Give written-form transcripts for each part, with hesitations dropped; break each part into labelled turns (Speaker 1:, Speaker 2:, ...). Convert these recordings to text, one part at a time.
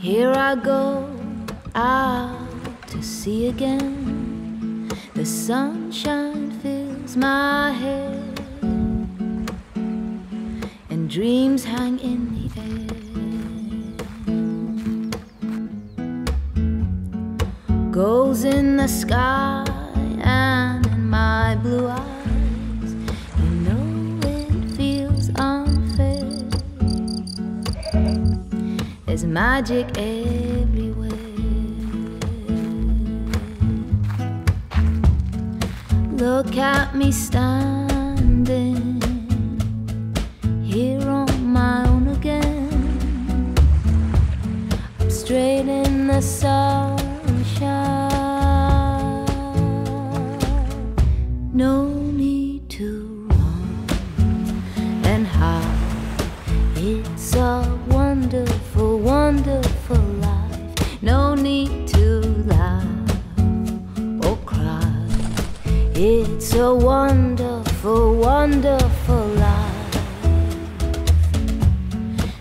Speaker 1: Here I go out to sea again. The sunshine fills my head, and dreams hang in the air. Goals in the sky and in my blue eyes, you know it feels unfair. There's magic everywhere. Look at me standing here on my own again. I'm straight in the sunshine. No need to run and hide. It's a wonderful, wonderful life. No need to laugh or cry. It's a wonderful, wonderful life.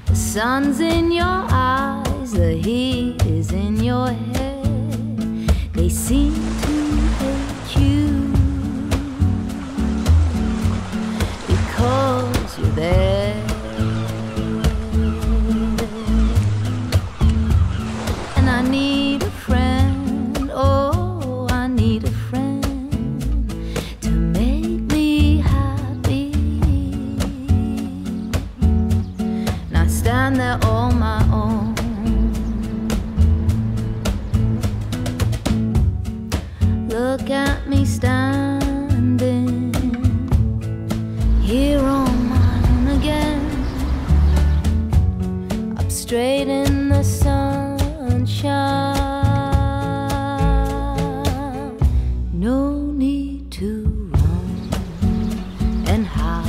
Speaker 1: The sun's in your eyes, the heat is in your head. They seem to hate you because you're there. I need a friend, oh, I need a friend to make me happy. And I stand there on my own. Look at me standing here on my own again. Up straight in the sun. No need to run and hide.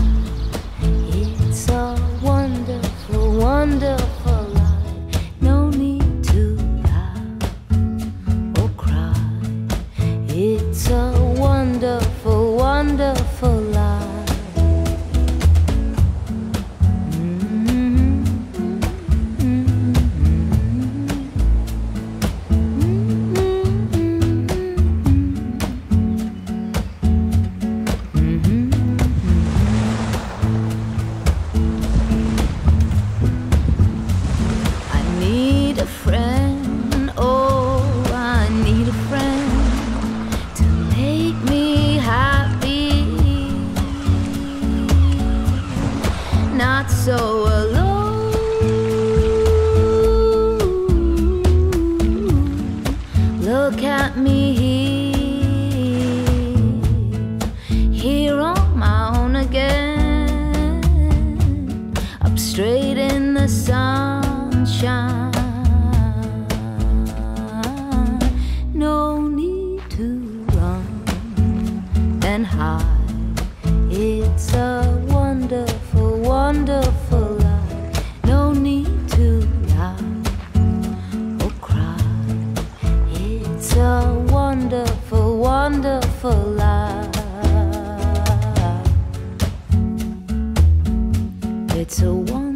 Speaker 1: It's a wonderful, wonderful life. No need to laugh or cry. It's a wonderful, wonderful life. So alone, look at me here on my own again, up straight in the sunshine. No need to run and hide. It's a wonderful, wonderful life. No need to laugh or cry. It's a wonderful, wonderful life. It's a wonderful